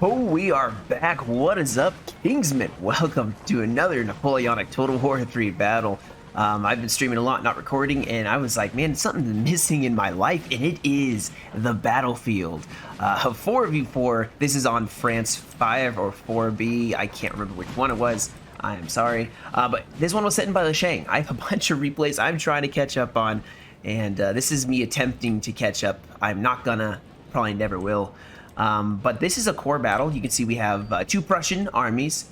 Oh, we are back. What is up, Kingsman? Welcome to another Napoleonic Total War 3 battle. I've been streaming a lot, not recording, and I was like, man, something's missing in my life, and it is the battlefield. 4v4, this is on France 5 or 4B, I can't remember which one it was. I am sorry. But this one was set in by Shang. I have a bunch of replays I'm trying to catch up on, and this is me attempting to catch up. I'm not gonna, probably never will. But this is a core battle. You can see we have two Prussian armies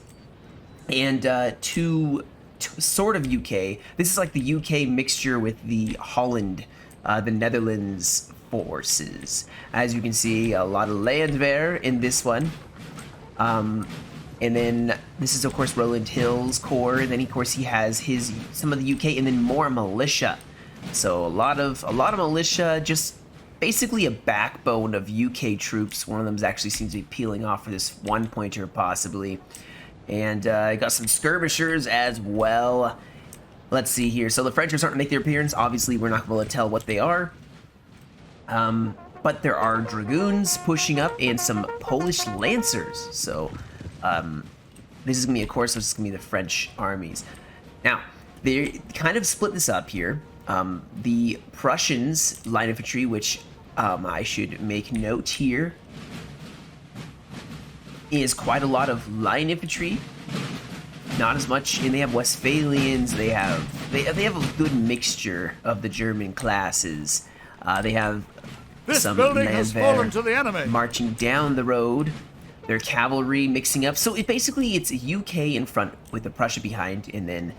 and two sort of UK. This is like the UK mixture with the Holland, the Netherlands forces. As you can see, a lot of Landwehr in this one. And then this is of course Roland Hill's core. And then of course he has some of the UK and then more militia. So a lot of militia, just basically a backbone of UK troops. One of them actually seems to be peeling off for this one pointer possibly. And I got some skirmishers as well. Let's see here. So the French are starting to make their appearance. Obviously, we're not going to tell what they are. But there are dragoons pushing up and some Polish lancers. So this is going to be, of course, this is going to be the French armies. Now, they kind of split this up here. The Prussians line infantry, which I should make note here, is quite a lot of line infantry. Not as much, and they have Westphalians. They have a good mixture of the German classes. They have some Landwehr marching down the road. Their cavalry mixing up. So it's UK in front with the Prussia behind, and then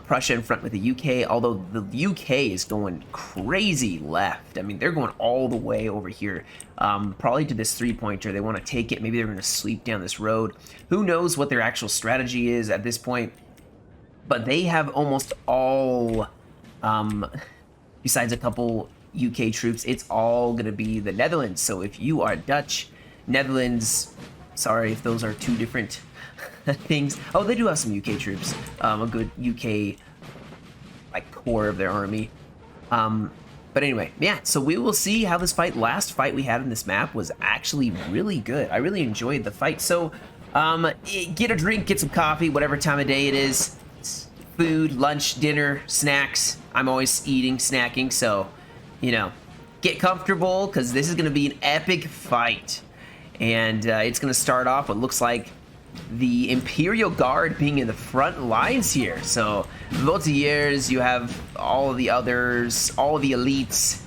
Prussia in front with the UK, although the UK is going crazy left. I mean, they're going all the way over here, probably to this three-pointer. They want to take it. Maybe they're going to sweep down this road. Who knows what their actual strategy is at this point? But they have almost all, besides a couple UK troops, it's all going to be the Netherlands. So if you are Dutch, Netherlands, sorry if those are two different things. Oh, they do have some UK troops. A good UK like core of their army. But anyway, yeah, so we will see how this fight, last fight we had in this map was actually really good. I really enjoyed the fight. So get a drink, get some coffee, whatever time of day it is. Food, lunch, dinner, snacks. I'm always eating, snacking, so you know, get comfortable because this is going to be an epic fight. And it's going to start off what looks like the Imperial Guard being in the front lines here. So Voltigeurs, you have all of the others, all of the elites.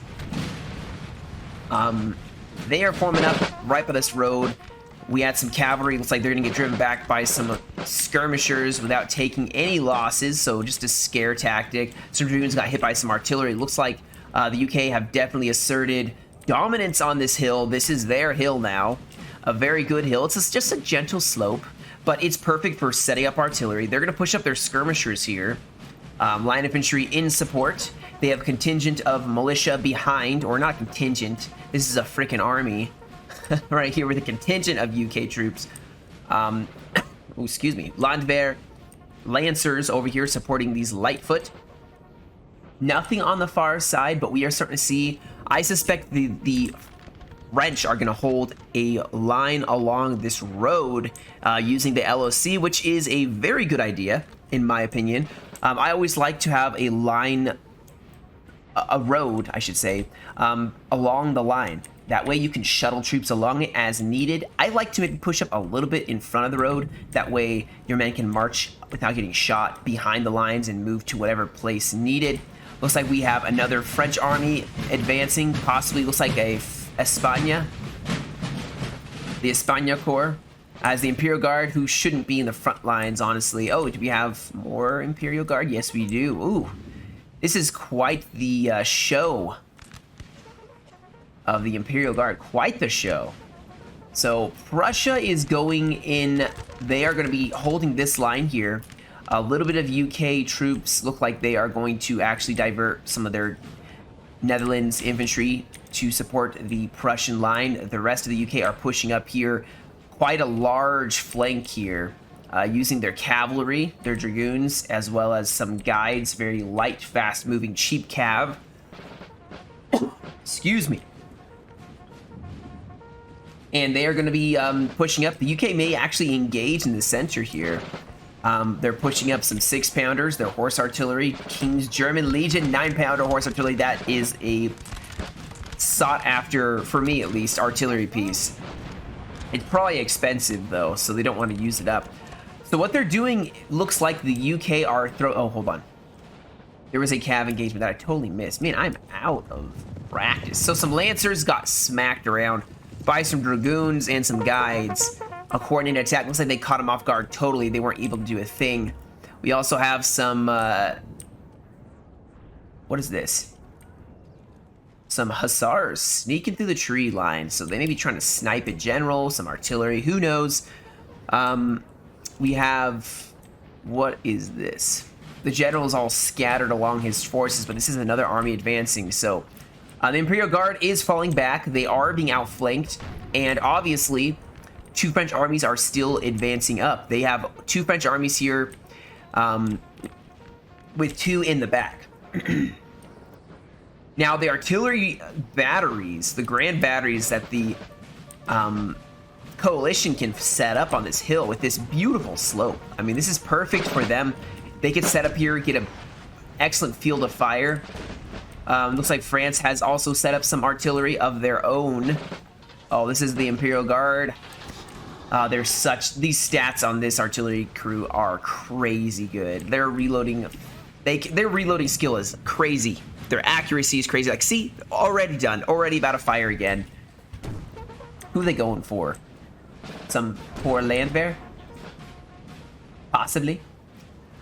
They are forming up right by this road. We had some cavalry. Looks like they're going to get driven back by some skirmishers without taking any losses. So just a scare tactic. Some dragoons got hit by some artillery. Looks like the UK have definitely asserted dominance on this hill. This is their hill now. A very good hill. It's just a gentle slope, but it's perfect for setting up artillery. They're going to push up their skirmishers here. Line infantry in support. They have a contingent of militia behind, or not contingent. This is a freaking army right here with a contingent of UK troops. Oh, excuse me. Landwehr lancers over here supporting these Lightfoot. Nothing on the far side, but we are starting to see, I suspect the French are going to hold a line along this road using the LOC, which is a very good idea, in my opinion. I always like to have a line, a road, I should say, along the line. That way you can shuttle troops along it as needed. I like to maybe push up a little bit in front of the road. That way your men can march without getting shot behind the lines and move to whatever place needed. Looks like we have another French army advancing, possibly looks like a España, the España Corps, as the Imperial Guard, who shouldn't be in the front lines, honestly. Oh, do we have more Imperial Guard? Yes, we do. Ooh, this is quite the show of the Imperial Guard. Quite the show. So Prussia is going in. They are going to be holding this line here. A little bit of UK troops look like they are going to actually divert some of their Netherlands infantry to support the Prussian line. The rest of the UK are pushing up here. Quite a large flank here, using their cavalry, their dragoons, as well as some guides, very light, fast-moving, cheap cav. Excuse me. and they are going to be pushing up. The UK may actually engage in the center here. They're pushing up some 6-pounders, their horse artillery, King's German Legion 9-pounder horse artillery. That is a sought after, for me at least, artillery piece. It's probably expensive though, so they don't want to use it up. So what they're doing looks like the UK are oh, hold on. There was a cav engagement that I totally missed. Man, I'm out of practice. So some Lancers got smacked around by some Dragoons and some Guides. A coordinated attack. Looks like they caught them off guard totally. They weren't able to do a thing. We also have some, what is this? Some Hussars sneaking through the tree line. So they may be trying to snipe at general, some artillery, who knows? We have, what is this? The general is all scattered along his forces, but this is another army advancing. So the Imperial Guard is falling back. They are being outflanked, and obviously 2 French armies are still advancing up. They have 2 French armies here with 2 in the back. Now, the artillery batteries, the grand batteries that the coalition can set up on this hill with this beautiful slope. I mean, this is perfect for them. They could set up here, get an excellent field of fire. Looks like France has also set up some artillery of their own. Oh, this is the Imperial Guard. These stats on this artillery crew are crazy good. Their reloading, their reloading skill is crazy. Their accuracy is crazy. Like, see, already done, already about to fire again. Who are they going for? Some poor Landwehr? Possibly.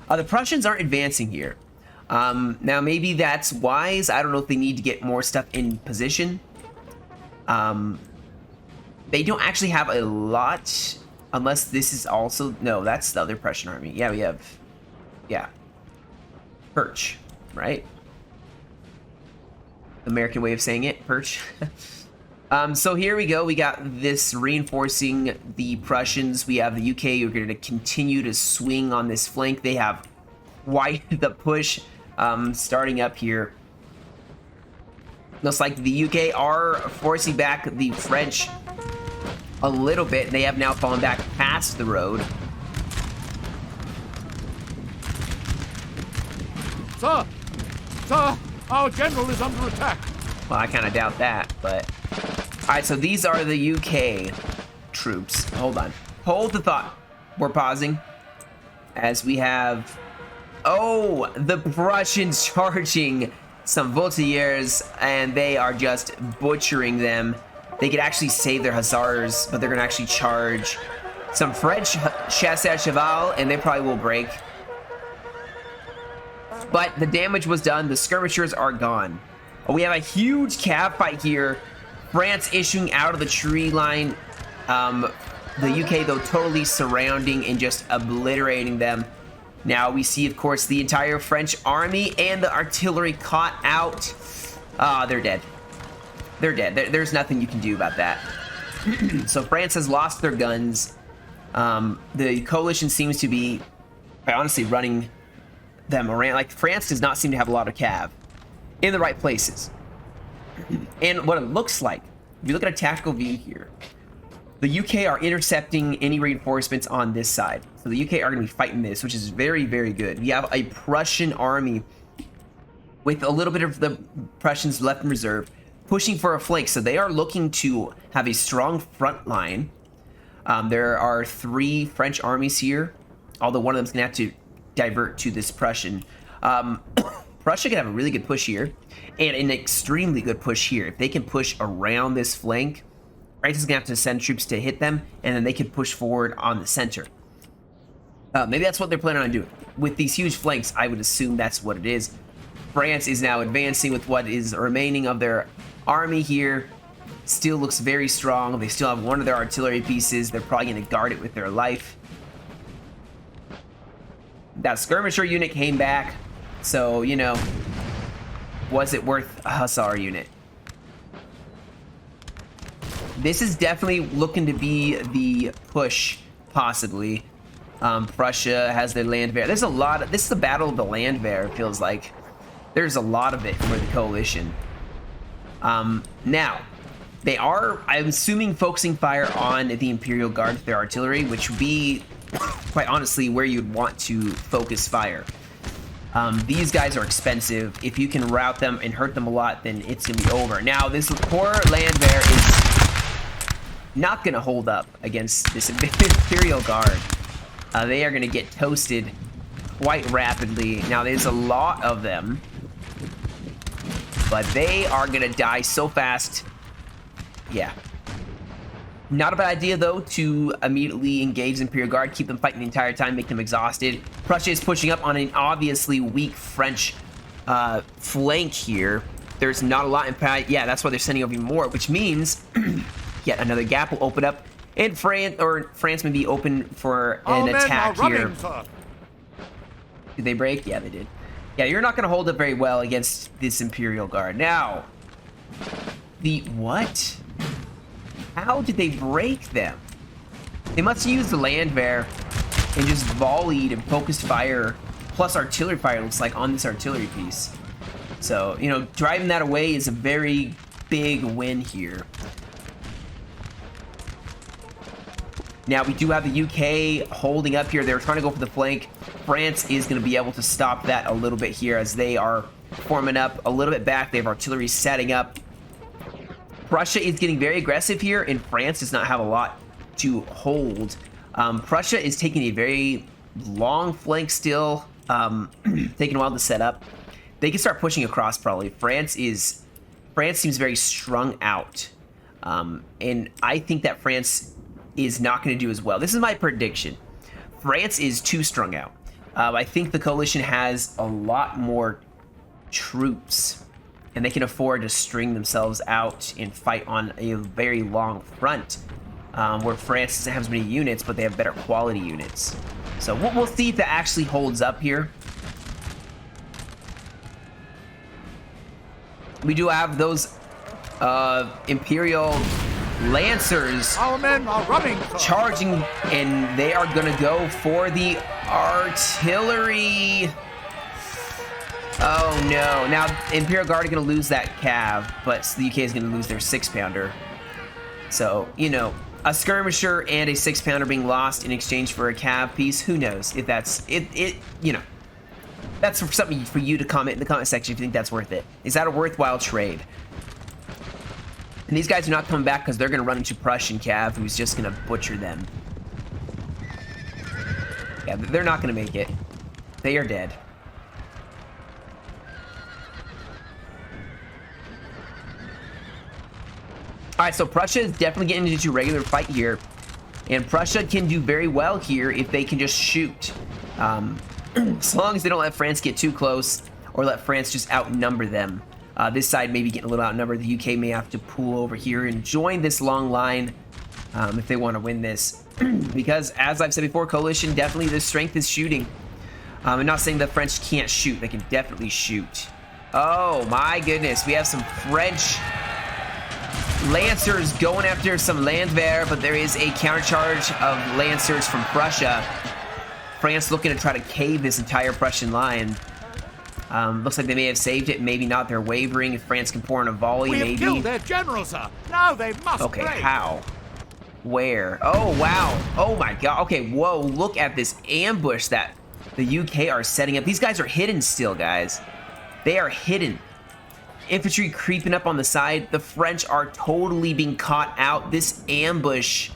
The Prussians aren't advancing here. Now, maybe that's wise. I don't know if they need to get more stuff in position. They don't actually have a lot, unless this is also... No, that's the other Prussian army. Yeah, we have... Yeah. Perch, right? American way of saying it, Perch. So here we go. We got this reinforcing the Prussians. We have the UK who are going to continue to swing on this flank. They have quite the push starting up here. Looks like the UK are forcing back the French a little bit. They have now fallen back past the road. Sir! Sir! Our general is under attack! Well, I kind of doubt that, but... Alright, so these are the UK troops. Hold on. Hold the thought. We're pausing. As we have... Oh! The Prussians charging some Voltigeurs, and they are just butchering them. They could actually save their Hussars, but they're going to actually charge some French chasseurs cheval, and they probably will break. But the damage was done. The skirmishers are gone. We have a huge cav fight here. France issuing out of the tree line. The UK, though, totally surrounding and just obliterating them. Now we see, of course, the entire French army and the artillery caught out. Ah, they're dead. They're dead. There's nothing you can do about that. So France has lost their guns. The coalition seems to be, honestly, running them around. Like, France does not seem to have a lot of cav in the right places. And what it looks like, if you look at a tactical view here, the UK are intercepting any reinforcements on this side. So the UK are going to be fighting this, which is very, very good. We have a Prussian army with a little bit of the Prussians left in reserve, pushing for a flank. So they are looking to have a strong front line. There are 3 French armies here, although one of them is going to have to divert to this Prussian. Prussia can have a really good push here, and an extremely good push here. If they can push around this flank, France is going to have to send troops to hit them, and then they can push forward on the center. Maybe that's what they're planning on doing. With these huge flanks, I would assume that's what it is. France is now advancing with what is remaining of their army here. Still looks very strong. They still have one of their artillery pieces. They're probably going to guard it with their life. That skirmisher unit came back. So, you know, was it worth a Hussar unit? This is definitely looking to be the push, possibly. Prussia has their Landwehr. There's a lot of... This is the Battle of the Landwehr, it feels like. There's a lot of it for the coalition. Now, They are, I'm assuming, focusing fire on the Imperial Guard, their artillery, which would be, quite honestly, where you'd want to focus fire. These guys are expensive. If you can rout them and hurt them a lot, then it's going to be over. Now, this poor Landwehr is not going to hold up against this Imperial Guard. They are going to get toasted quite rapidly. Now, there's a lot of them, but they are going to die so fast. Yeah. Not a bad idea, though, to immediately engage the Imperial Guard, keep them fighting the entire time, make them exhausted. Prussia is pushing up on an obviously weak French flank here. There's not a lot in fact. Yeah, that's why they're sending over more, which means yet another gap will open up, and France may be open for an attack here. Did they break? Yeah, they did. Yeah, you're not going to hold up very well against this Imperial Guard. Now, what? How did they break them? They must use the Landwehr and just volleyed and focused fire, plus artillery fire, looks like, on this artillery piece. So, you know, driving that away is a very big win here. Now, we do have the UK holding up here. They were trying to go for the flank. France is going to be able to stop that a little bit here as they are forming up a little bit back. They have artillery setting up. Prussia is getting very aggressive here, and France does not have a lot to hold. Prussia is taking a very long flank still, taking a while to set up. They can start pushing across probably. France seems very strung out, and I think that France is not going to do as well. This is my prediction. France is too strung out. I think the coalition has a lot more troops, and they can afford to string themselves out and fight on a very long front, where France doesn't have as many units, but they have better quality units. So we'll see if that actually holds up here. We do have those Imperial Lancers Our men are running. charging, and they are going to go for the artillery. Oh no. Now, Imperial Guard are going to lose that cav, but the UK is going to lose their 6-pounder. So, you know, a skirmisher and a 6-pounder being lost in exchange for a cav piece, who knows if that's it, you know. That's something for you to comment in the comment section if you think that's worth it. Is that a worthwhile trade? And these guys are not coming back because they're going to run into Prussian cav, who's just going to butcher them. Yeah, they're not going to make it. They are dead. Alright, so Prussia is definitely getting into a regular fight here. And Prussia can do very well here if they can just shoot. As long as they don't let France get too close or let France just outnumber them. This side may be getting a little outnumbered. The UK may have to pull over here and join this long line if they want to win this. Because, as I've said before, coalition, definitely the strength is shooting. I'm not saying the French can't shoot. They can definitely shoot. Oh, my goodness. We have some French Lancers going after some Landwehr, but there is a countercharge of Lancers from Prussia. France looking to try to cave this entire Prussian line. Looks like they may have saved it, maybe not. They're wavering. If France can pour in a volley, maybe. We have killed their general, sir. Now they must Okay, break. how? Where? Oh, wow. Oh, my God. Okay, whoa. Look at this ambush that the UK are setting up. These guys are hidden still, guys. They are hidden. Infantry creeping up on the side. The French are totally being caught out. This ambush...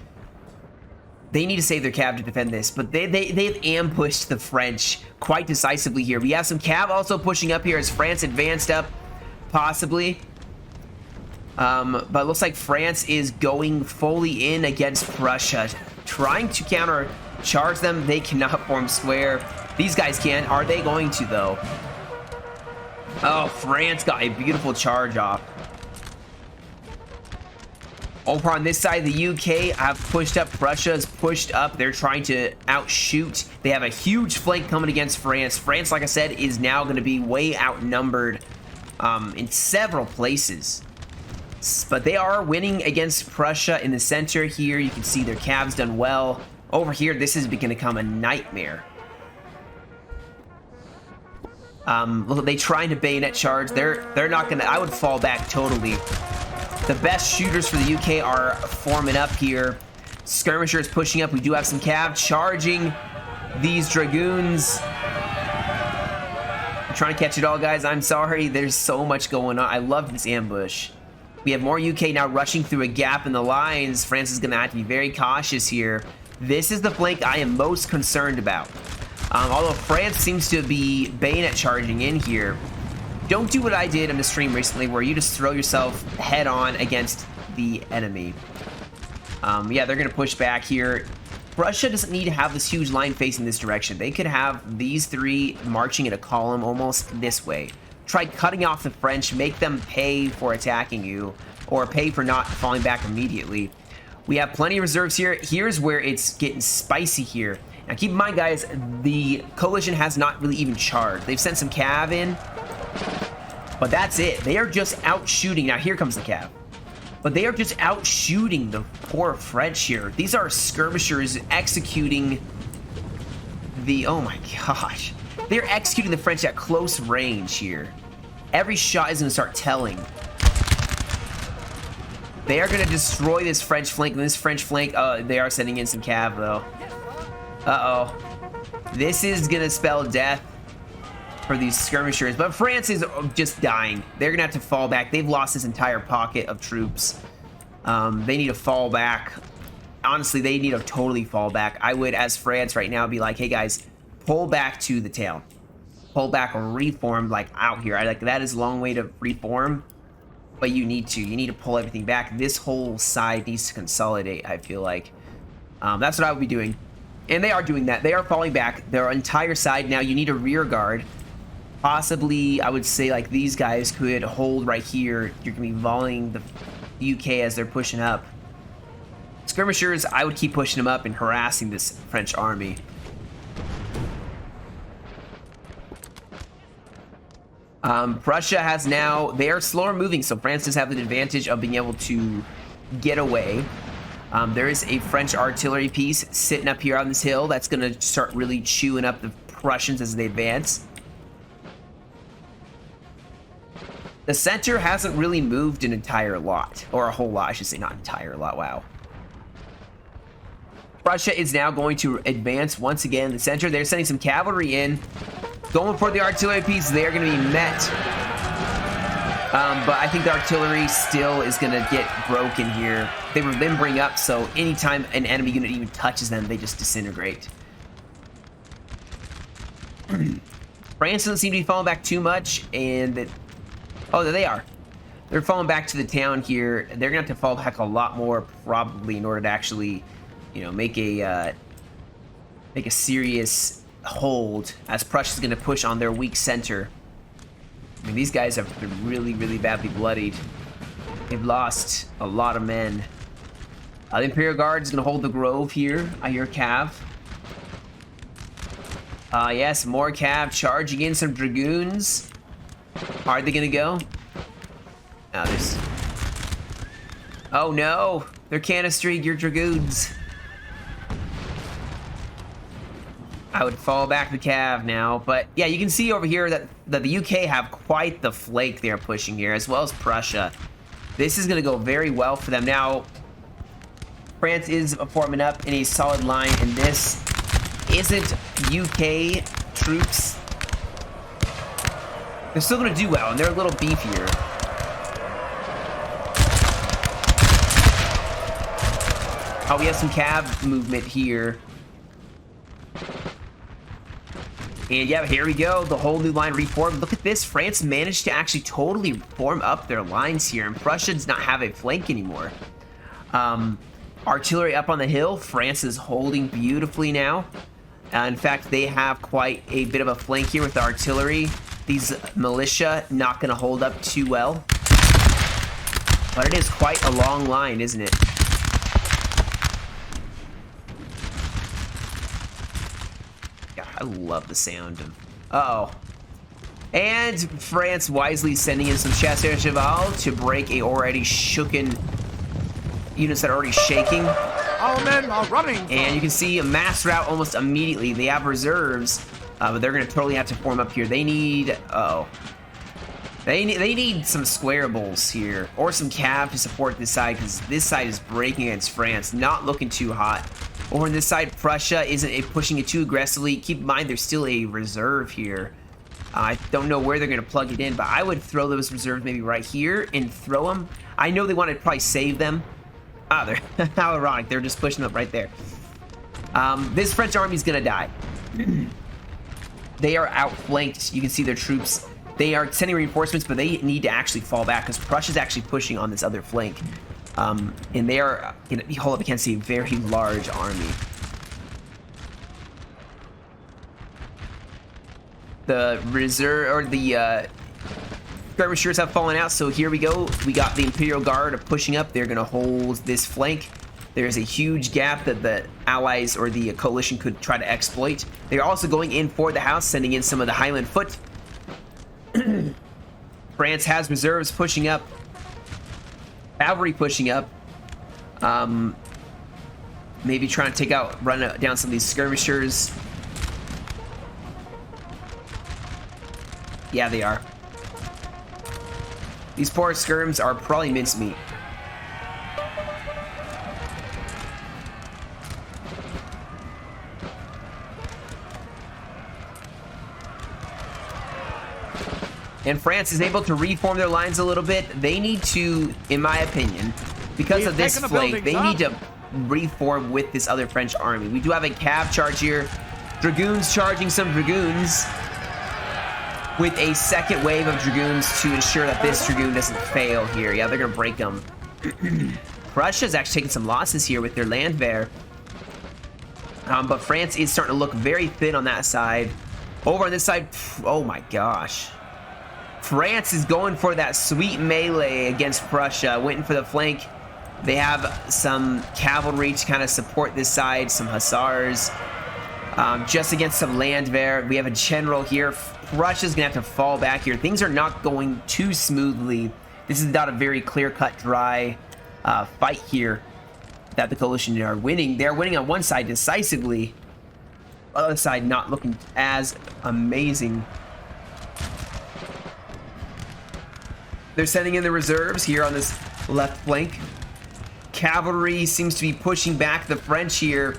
They need to save their cav to defend this, but they've ambushed the French quite decisively here. We have some cav also pushing up here as France advanced up, possibly. But it looks like France is going fully in against Prussia, trying to counter-charge them. They cannot form square. These guys can. Are they going to, though? Oh, France got a beautiful charge off. Over on this side, the UK have pushed up. Prussia's pushed up. They're trying to outshoot. They have a huge flank coming against France. France, like I said, is now going to be way outnumbered in several places. But they are winning against Prussia in the center here. You can see their cavs done well. Over here, this is going to become a nightmare. Look, they trying to bayonet charge. They're not going to... I would fall back totally. The best shooters for the UK are forming up here. Skirmishers pushing up. We do have some cav charging these dragoons. I'm trying to catch it all, guys. I'm sorry. There's so much going on. I love this ambush. We have more UK now rushing through a gap in the lines. France is going to have to be very cautious here. This is the flank I am most concerned about. Although France seems to be bayonet charging in here. Don't do what I did in the stream recently where you just throw yourself head on against the enemy. Yeah, they're going to push back here. Prussia doesn't need to have this huge line facing this direction. They could have these three marching in a column almost this way. Try cutting off the French, make them pay for attacking you, or pay for not falling back immediately. We have plenty of reserves here. Here's where it's getting spicy here. Now keep in mind, guys, the coalition has not really even charged. They've sent some cav in, but that's it. They are just out shooting. Now here comes the cav. But they are just out shooting the poor French here. These are skirmishers executing the... Oh my gosh. They're executing the French at close range here. Every shot is going to start telling. They are going to destroy this French flank. And this French flank, they are sending in some cav, though. Uh-oh. This is going to spell death for these skirmishers. But France is just dying. They're going to have to fall back. They've lost this entire pocket of troops. They need to fall back. Honestly, they need to totally fall back. I would, as France right now, be like, hey, guys, pull back to the town. Pull back or reform, like, out here. That is a long way to reform. But you need to pull everything back. This whole side needs to consolidate, I feel like. That's what I would be doing. And they are doing that. They are falling back. Their entire side now, you need a rear guard. Possibly, I would say, like, these guys could hold right here. You're going to be volleying the UK as they're pushing up. Skirmishers, I would keep pushing them up and harassing this French army. Prussia has now, they are slower moving, so France does have the advantage of being able to get away. There is a French artillery piece sitting up here on this hill that's going to start really chewing up the Prussians as they advance. The center hasn't really moved an entire lot, or a whole lot, I should say, not entire lot, wow. Prussia is now going to advance once again in the center. They're sending some cavalry in. Going for the artillery piece, they're going to be met. But I think the artillery still is going to get broken here. They were limbering up, so anytime an enemy unit even touches them, they just disintegrate. France doesn't seem to be falling back too much, and... Oh, there they are. They're falling back to the town here. They're going to have to fall back a lot more, probably, in order to actually, you know, make a serious hold, as Prussia's going to push on their weak center. I mean, these guys have been really, really badly bloodied. They've lost a lot of men. The Imperial Guard is going to hold the grove here. I hear cav. Yes, more cav charging in some dragoons. How are they going to go? Now there's... Oh no! They're canistering your dragoons. I would fall back the cav now, but yeah, you can see over here that the UK have quite the flank they're pushing here, as well as Prussia. This is going to go very well for them. Now, France is forming up in a solid line, and this isn't UK troops. They're still going to do well, and they're a little beefier. Oh, we have some cav movement here. And yeah, here we go. The whole new line reformed. Look at this. France managed to actually totally form up their lines here, and Prussia does not have a flank anymore. Artillery up on the hill. France is holding beautifully now. In fact, they have quite a bit of a flank here with the artillery. These militia not going to hold up too well. But it is quite a long line, isn't it? I love the sound of... Uh-oh. And France wisely sending in some chasseurs cheval to break a already shooken... units that are already shaking. Our men are running! And you can see a mass rout almost immediately. They have reserves, but they're going to totally have to form up here. They need... Uh-oh. They need some squarables here, or some cav to support this side, because this side is breaking against France, not looking too hot. Over on this side, Prussia isn't pushing it too aggressively. Keep in mind, there's still a reserve here. I don't know where they're going to plug it in, but I would throw those reserves maybe right here and throw them. I know they want to probably save them. Ah, they're how ironic. They're just pushing up right there. This French army is going to die. They are outflanked. You can see their troops. They are sending reinforcements, but they need to actually fall back because Prussia's actually pushing on this other flank. And they are, hold up, I can't see, a very large army. The reserve, or the skirmishers have fallen out, so here we go. We got the Imperial Guard pushing up. They're going to hold this flank. There's a huge gap that the Allies or the coalition could try to exploit. They're also going in for the house, sending in some of the Highland foot. France has reserves pushing up. Cavalry pushing up. Maybe trying to run down some of these skirmishers. Yeah, they are. These poor skirms are probably mincemeat. And France is able to reform their lines a little bit. They need to, in my opinion, because of this flank, they need to reform with this other French army. We do have a cav charge here. Dragoons charging some dragoons with a second wave of dragoons to ensure that this dragoon doesn't fail here. Yeah, they're going to break them. Russia's actually taking some losses here with their Landwehr. But France is starting to look very thin on that side. Over on this side, oh my gosh. France is going for that sweet melee against Prussia, waiting for the flank. They have some cavalry to kind of support this side, some hussars. Just against some Landwehr. We have a general here. Russia's going to have to fall back here. Things are not going too smoothly. This is not a very clear-cut, dry fight here that the coalition are winning. They're winning on one side decisively. The other side not looking as amazing. They're sending in the reserves here on this left flank. Cavalry seems to be pushing back the French here.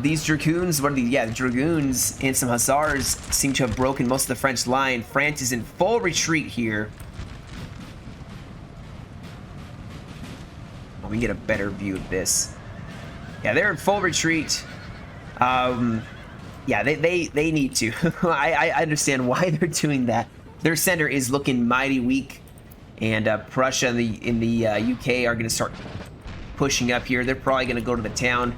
These dragoons, what are these? Yeah, the dragoons and some hussars seem to have broken most of the French line. France is in full retreat here. Oh, we can get a better view of this. Yeah, they're in full retreat. Yeah, they need to. I understand why they're doing that. Their center is looking mighty weak, and Prussia and the UK are going to start pushing up here. They're probably going to go to the town.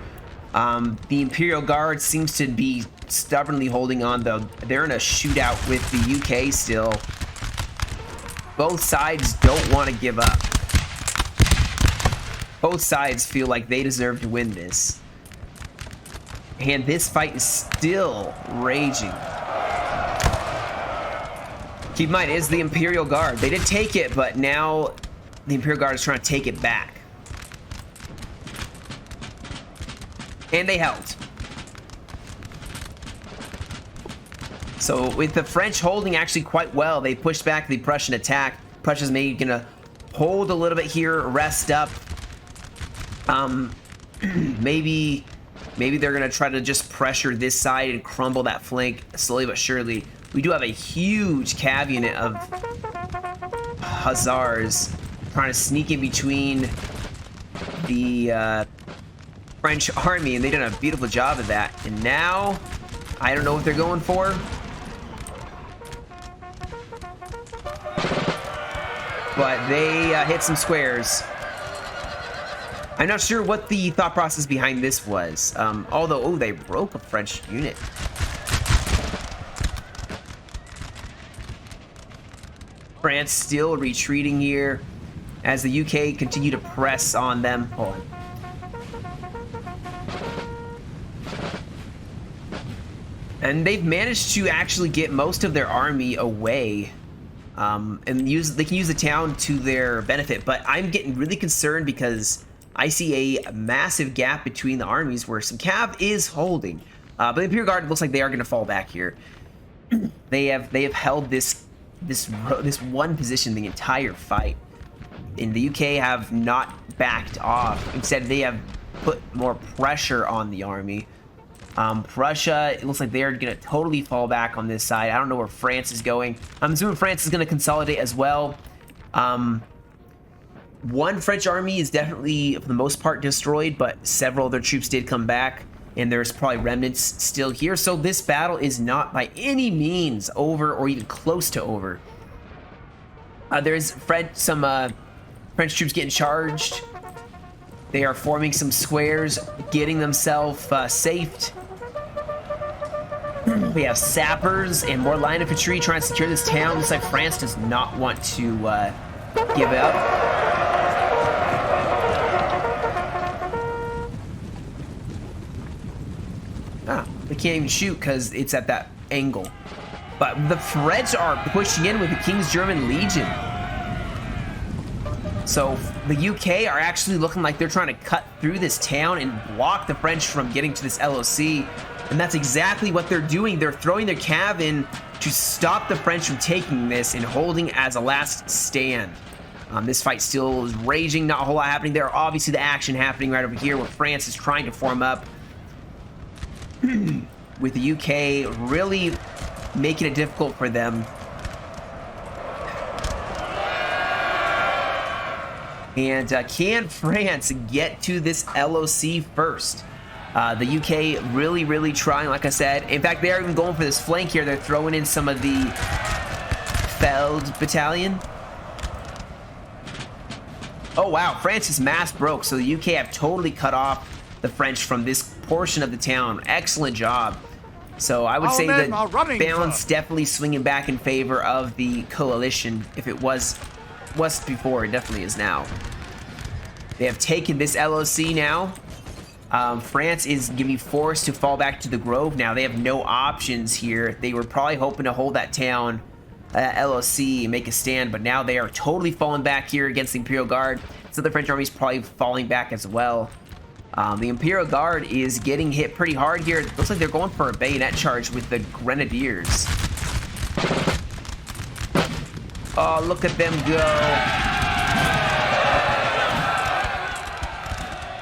The Imperial Guard seems to be stubbornly holding on, though. They're in a shootout with the UK still. Both sides don't want to give up. Both sides feel like they deserve to win this. And this fight is still raging. Keep in mind, it is the Imperial Guard. They did take it, but now the Imperial Guard is trying to take it back. And they held. So with the French holding actually quite well, they pushed back the Prussian attack. Prussia's maybe gonna hold a little bit here, rest up. Maybe they're gonna try to just pressure this side and crumble that flank slowly but surely. We do have a huge cav unit of hussars trying to sneak in between the French army, and they've done a beautiful job of that. And now, I don't know what they're going for. But they hit some squares. I'm not sure what the thought process behind this was. Although, oh, they broke a French unit. France still retreating here as the UK continue to press on them. Hold on. And they've managed to actually get most of their army away. And they can use the town to their benefit. But I'm getting really concerned because I see a massive gap between the armies where some cav is holding. But the Imperial Guard looks like they are going to fall back here. They have held this this one position the entire fight. And the UK have not backed off. Instead, they have put more pressure on the army. Prussia, it looks like they're going to totally fall back on this side. I don't know where France is going. I'm assuming France is going to consolidate as well. One French army is definitely, for the most part, destroyed, but several of their troops did come back, and there's probably remnants still here. So this battle is not by any means over or even close to over. There's some French troops getting charged. They are forming some squares, getting themselves safed. We have sappers and more line infantry trying to secure this town. Looks like France does not want to give up. They can't even shoot because it's at that angle. But the French are pushing in with the King's German Legion. So the UK are actually looking like they're trying to cut through this town and block the French from getting to this LOC. And that's exactly what they're doing. They're throwing their cav in to stop the French from taking this and holding as a last stand. This fight still is raging, not a whole lot happening there. Obviously the action happening right over here where France is trying to form up. With the UK really making it difficult for them. And can France get to this LOC first? The UK really trying, like I said. In fact, they are even going for this flank here. They're throwing in some of the Feld Battalion. Oh, wow. France's mass broke, so the UK have totally cut off the French from this portion of the town. Excellent job. So I would say that balance definitely swinging back in favor of the coalition. If it was before, it definitely is now. They have taken this LOC now. France is going to be forced to fall back to the Grove now. They have no options here. They were probably hoping to hold that town, LOC, and make a stand, but now they are totally falling back here against the Imperial Guard. So the French army is probably falling back as well. The Imperial Guard is getting hit pretty hard here. It looks like they're going for a bayonet charge with the Grenadiers. Oh, look at them go.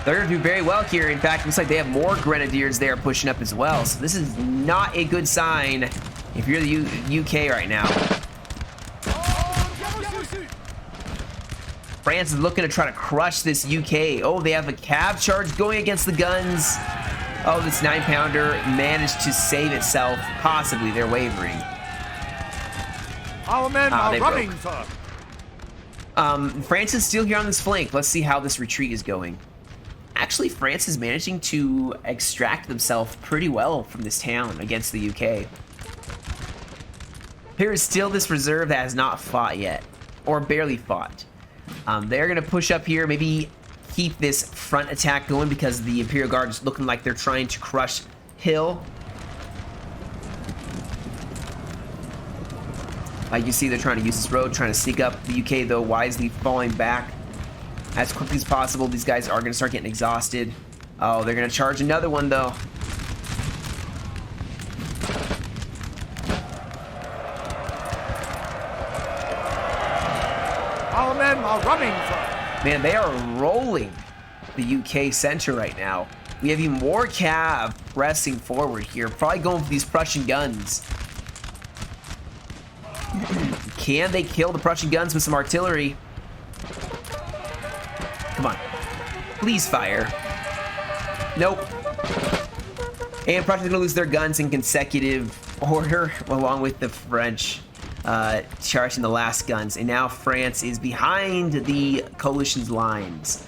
They're going to do very well here. In fact, it looks like they have more Grenadiers there pushing up as well. So this is not a good sign if you're the UK right now. France is looking to try to crush this UK. Oh, they have a cav charge going against the guns. Oh, this 9-pounder managed to save itself. Possibly they're wavering. Our men are running, sir. France is still here on this flank. Let's see how this retreat is going. Actually, France is managing to extract themselves pretty well from this town against the UK. There is still this reserve that has not fought yet, or barely fought. They're going to push up here, maybe keep this front attack going because the Imperial Guard is looking like they're trying to crush Hill. Like you see, they're trying to use this road, trying to sneak up. The UK, though, wisely falling back as quickly as possible. These guys are going to start getting exhausted. Oh, they're going to charge another one, though. Our men are running, sir. Man, they are rolling the UK center right now. We have even more cav pressing forward here. Probably going for these Prussian guns. Can they kill the Prussian guns with some artillery? Come on. Please fire. Nope. And Prussia's gonna lose their guns in consecutive order along with the French charging the last guns. And now France is behind the coalition's lines.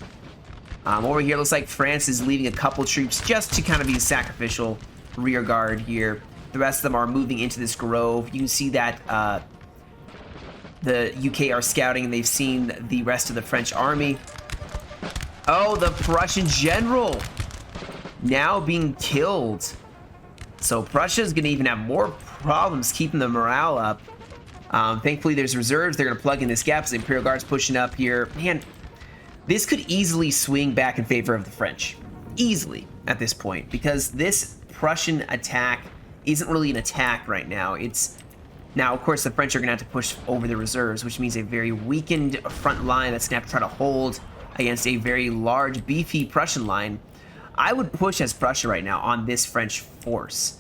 Over here, looks like France is leaving a couple troops just to kind of be a sacrificial rear guard here. The rest of them are moving into this grove. You can see that the UK are scouting and they've seen the rest of the French army. Oh, the Prussian general now being killed. So Prussia is going to even have more problems keeping the morale up. Thankfully, there's reserves. They're going to plug in this gap as the Imperial Guard's pushing up here. Man, this could easily swing back in favor of the French. Easily at this point. Because this Prussian attack isn't really an attack right now. It's Now, of course, the French are going to have to push over the reserves, which means a very weakened front line that's going to have to try to hold against a very large, beefy Prussian line. I would push as Prussia right now on this French force.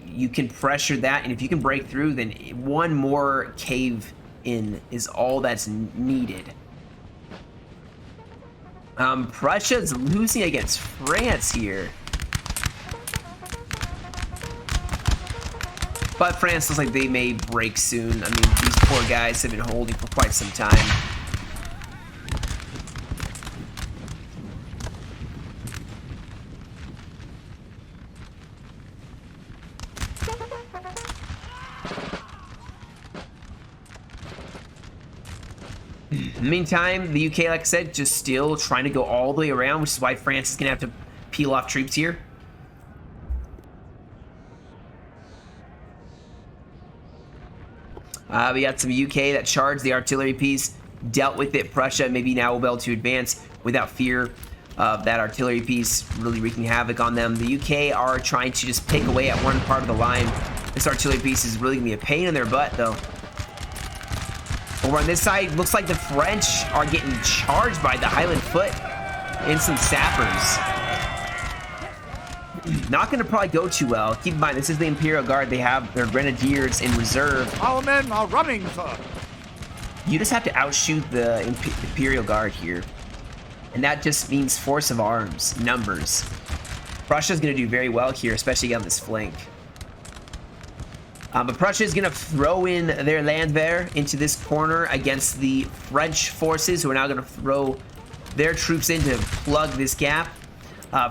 You can pressure that, and if you can break through, then one more cave in is all that's needed. Prussia's losing against France here. But France looks like they may break soon. I mean, these poor guys have been holding for quite some time. Meantime, the UK, like I said, just still trying to go all the way around, which is why France is going to have to peel off troops here. We got some UK that charged the artillery piece, dealt with it. Prussia maybe now will be able to advance without fear of that artillery piece really wreaking havoc on them. The UK are trying to just pick away at one part of the line. This artillery piece is really going to be a pain in their butt, though. Over on this side, looks like the French are getting charged by the Highland Foot and some sappers. Not going to probably go too well. Keep in mind, this is the Imperial Guard. They have their grenadiers in reserve. Our men are running, sir. You just have to outshoot the Imperial Guard here. And that just means force of arms, numbers. Prussia's going to do very well here, especially on this flank. But Prussia is going to throw in their Landwehr into this corner against the French forces, who are now going to throw their troops in to plug this gap.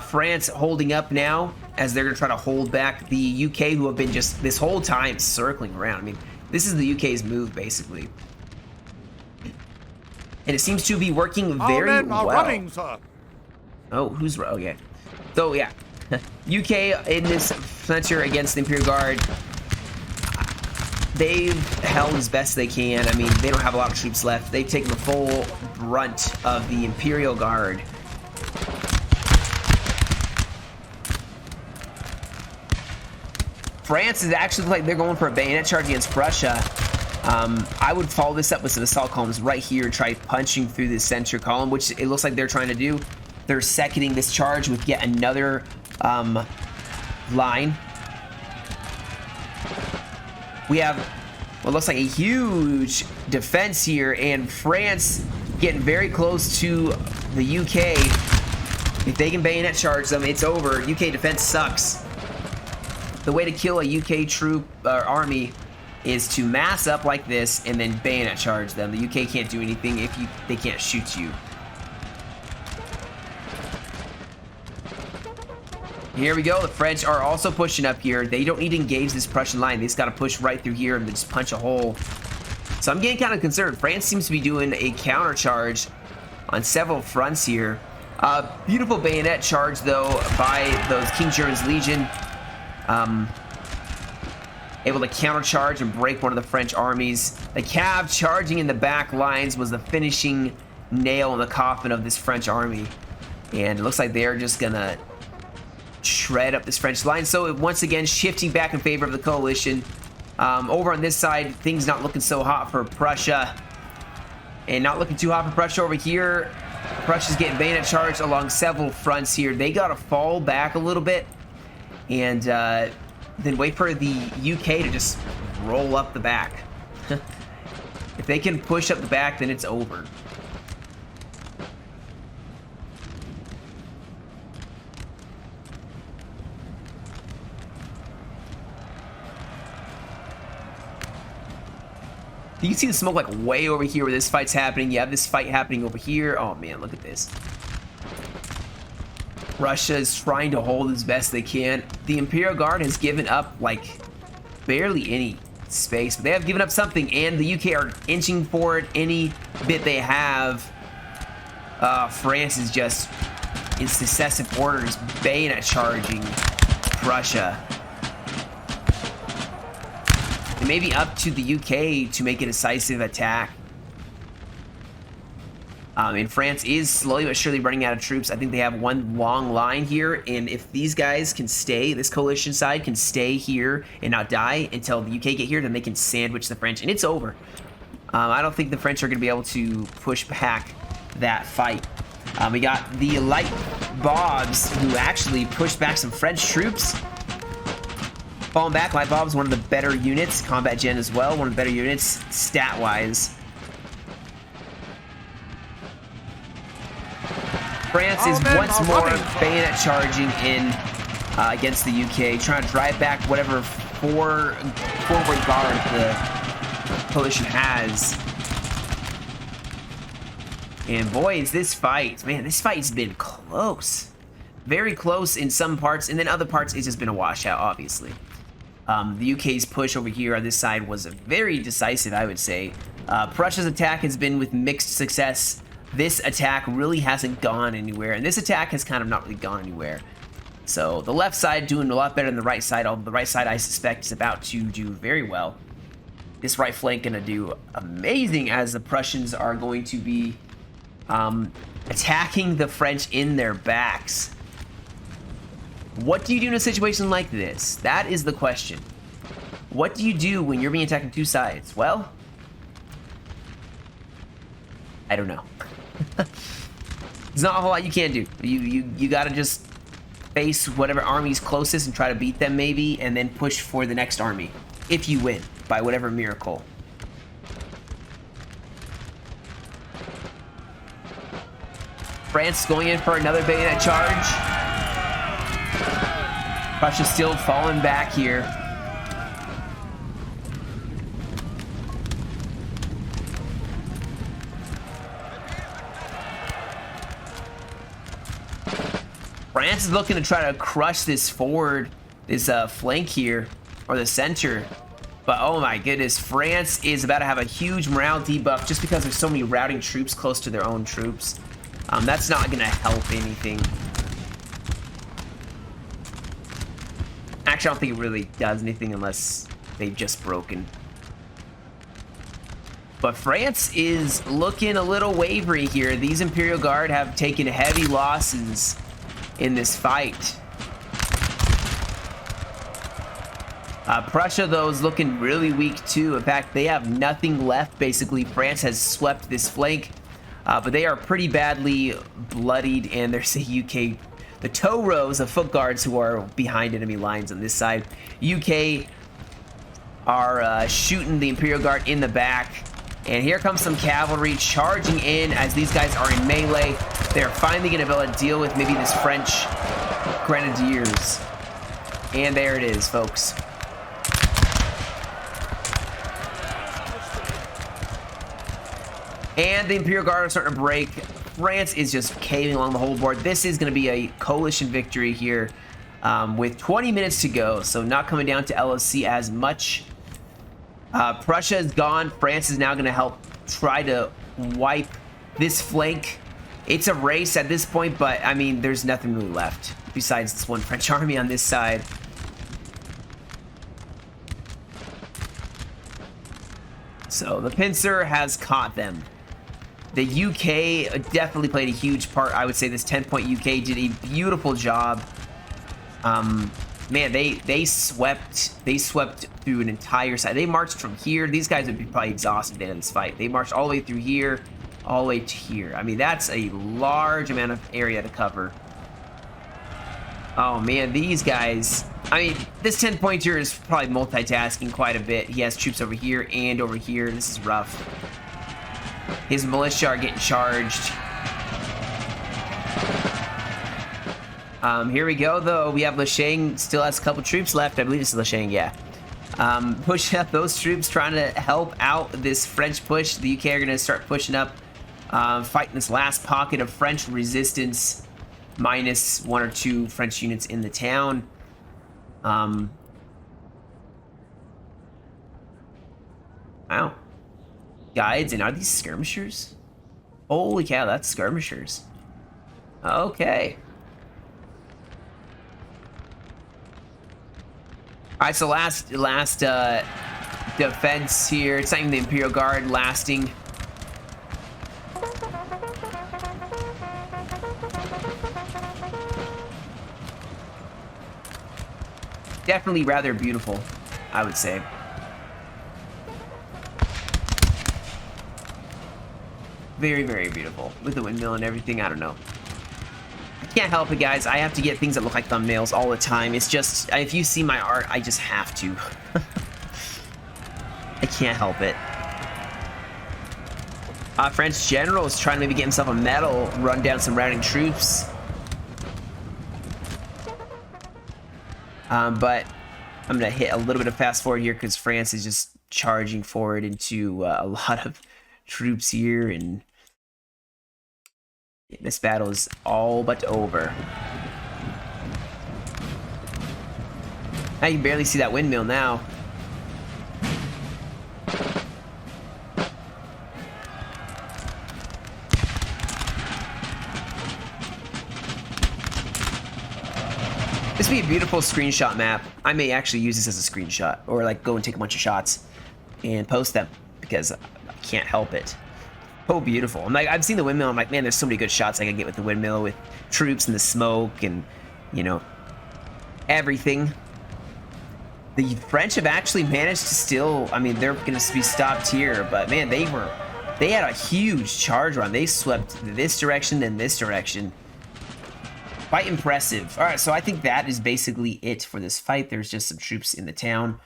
France holding up now as they're going to try to hold back the UK, who have been just this whole time circling around. I mean, this is the UK's move, basically. And it seems to be working very Our men are well. running, sir. Oh, who's... Okay. So, yeah. UK in this center against the Imperial Guard. They've held as best they can. I mean, they don't have a lot of troops left. They've taken the full brunt of the Imperial Guard. France is actually like they're going for a bayonet charge against Prussia. I would follow this up with some assault columns right here, try punching through this center column, which it looks like they're trying to do. They're seconding this charge with yet another line. We have what looks like a huge defense here, and France getting very close to the UK. If they can bayonet charge them, it's over. UK defense sucks. The way to kill a UK troop army is to mass up like this and then bayonet charge them. The UK can't do anything if they can't shoot you. Here we go. The French are also pushing up here. They don't need to engage this Prussian line. They just got to push right through here and just punch a hole. So I'm getting kind of concerned. France seems to be doing a counter charge on several fronts here. Beautiful bayonet charge, though, by those King German's Legion. Able to countercharge and break one of the French armies. The Cav charging in the back lines was the finishing nail in the coffin of this French army. And it looks like they're just gonna shred up this French line. So once again, shifting back in favor of the coalition. Over on this side, things not looking so hot for Prussia. And not looking too hot for Prussia over here. Prussia's getting bayonet charged along several fronts here. They gotta fall back a little bit. And then wait for the UK to just roll up the back. If they can push up the back, then it's over. You can see the smoke like way over here where this fight's happening. You have this fight happening over here. Oh man, look at this. Russia is trying to hold as best they can. The Imperial Guard has given up like barely any space, but they have given up something, and the UK are inching forward any bit they have. France is just in successive orders bayonet charging Prussia. It may be up to the UK to make a decisive attack. And France is slowly but surely running out of troops. I think they have one long line here, and if these guys can stay, this coalition side can stay here and not die until the UK get here, then they can sandwich the French, and it's over. I don't think the French are going to be able to push back that fight. We got the light Bobs, who actually pushed back some French troops. Falling back, light Bobs, one of the better units. Combat Gen as well, one of the better units stat-wise. France is once more bayonet charging in against the UK, trying to drive back whatever forward guard the coalition has. And boy, is this fight, man, this fight's been close. Very close in some parts, and then other parts it's just been a washout, obviously. The UK's push over here on this side was very decisive, I would say. Prussia's attack has been with mixed success. This attack really hasn't gone anywhere, and this attack has kind of not really gone anywhere. So the left side doing a lot better than the right side, although the right side I suspect is about to do very well. This right flank gonna do amazing as the Prussians are going to be attacking the French in their backs. What do you do in a situation like this? That is the question. What do you do when you're being attacked on two sides? Well, I don't know. There's not a whole lot you can do. You gotta just face whatever army's closest and try to beat them maybe, and then push for the next army if you win by whatever miracle. France going in for another bayonet charge. Prussia still falling back here. France is looking to try to crush this forward, this flank here, or the center. But oh my goodness, France is about to have a huge morale debuff just because there's so many routing troops close to their own troops. That's not going to help anything. Actually, I don't think it really does anything unless they've just broken. But France is looking a little wavery here. These Imperial Guard have taken heavy losses in this fight. Prussia, though, is looking really weak, too. In fact, they have nothing left, basically. France has swept this flank, but they are pretty badly bloodied, and there's a UK... the tow rows of foot guards who are behind enemy lines on this side. UK are shooting the Imperial Guard in the back. And here comes some cavalry charging in as these guys are in melee. They're finally going to be able to deal with maybe this French grenadiers. And there it is, folks. And the Imperial Guard are starting to break. France is just caving along the whole board. This is going to be a coalition victory here with 20 minutes to go. So not coming down to LOC as much. Prussia is gone. France is now going to help try to wipe this flank. It's a race at this point, but I mean, there's nothing really left besides this one French army on this side. So the pincer has caught them. The UK definitely played a huge part. I would say this 10-point UK did a beautiful job. Man, they swept through an entire side. They marched from here. These guys would be probably exhausted in this fight. They marched all the way through here, all the way to here. I mean, that's a large amount of area to cover. Oh man, these guys. I mean, this 10-pointer is probably multitasking quite a bit. He has troops over here and over here. This is rough. His militia are getting charged. Here we go, though. We have Leshang still has a couple troops left. I believe it's Leshang, yeah. Pushing up those troops, trying to help out this French push. The UK are going to start pushing up, fighting this last pocket of French resistance, minus 1 or 2 French units in the town. Wow. Guides, and are these skirmishers? Holy cow, that's skirmishers. Okay. Alright, so last defense here. It's not even the Imperial Guard lasting. Definitely rather beautiful, I would say. Very, very beautiful. With the windmill and everything, I don't know. I can't help it, guys. I have to get things that look like thumbnails all the time. It's just, if you see my art, I just have to. I can't help it. French general is trying to maybe get himself a medal, run down some routing troops. But I'm going to hit a little bit of fast forward here because France is just charging forward into a lot of troops here, and this battle is all but over. Now you can barely see that windmill now. This would be a beautiful screenshot map. I may actually use this as a screenshot, or like go and take a bunch of shots and post them because I can't help it. Oh, beautiful. I'm like, I've seen the windmill. I'm like, man, there's so many good shots I can get with the windmill, with troops and the smoke and, you know, everything. The French have actually managed to still, I mean, they're going to be stopped here, but man, they had a huge charge run. They swept this direction and this direction. Quite impressive. All right, so I think that is basically it for this fight. There's just some troops in the town.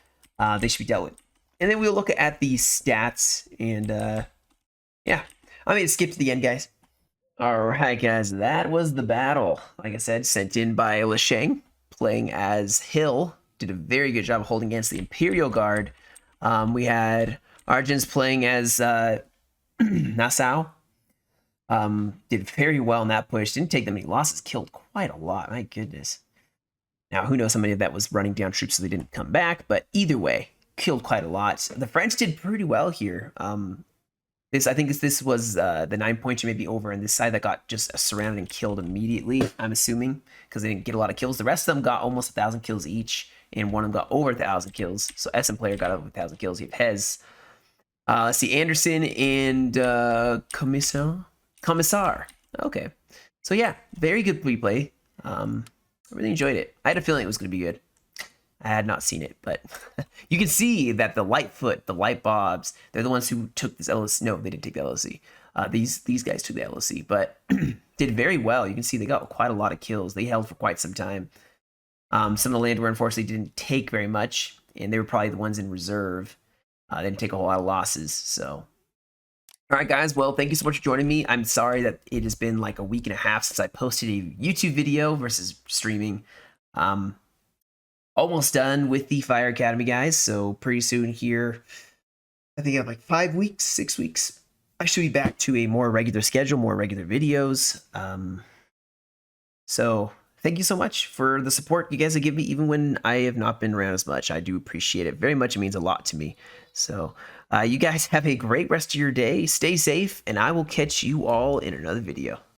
They should be dealt with. And then we'll look at the stats and, yeah, I'm going to skip to the end, guys. All right, guys, that was the battle. Like I said, sent in by Lesheng, playing as Hill. Did a very good job of holding against the Imperial Guard. We had Arjun's playing as Nassau. Did very well in that push. Didn't take that many losses. Killed quite a lot. My goodness. Now, who knows how many of that was running down troops so they didn't come back. But either way, killed quite a lot. The French did pretty well here. I think this was the 9-pointer maybe over, and this side that got just surrounded and killed immediately, I'm assuming, because they didn't get a lot of kills. The rest of them got almost 1,000 kills each, and one of them got over 1,000 kills. So SM player got over 1,000 kills. You have Hez. Let's see, Anderson and Commissar. Okay. So yeah, very good replay. I really enjoyed it. I had a feeling it was going to be good. I had not seen it, but you can see that the Lightfoot, the Light Bobs, they're the ones who took this LOC. No, they didn't take the LOC. These guys took the LOC, but did very well. You can see they got quite a lot of kills. They held for quite some time. Some of the land were unfortunately didn't take very much, and they were probably the ones in reserve. They didn't take a whole lot of losses, so. All right, guys. Well, thank you so much for joining me. I'm sorry that it has been like a week and a half since I posted a YouTube video versus streaming. Almost done with the Fire Academy, guys. So pretty soon here, I think I have like 5 weeks, 6 weeks. I should be back to a more regular schedule, more regular videos. So thank you so much for the support you guys have given me, even when I have not been around as much. I do appreciate it very much. It means a lot to me. So you guys have a great rest of your day. Stay safe, and I will catch you all in another video.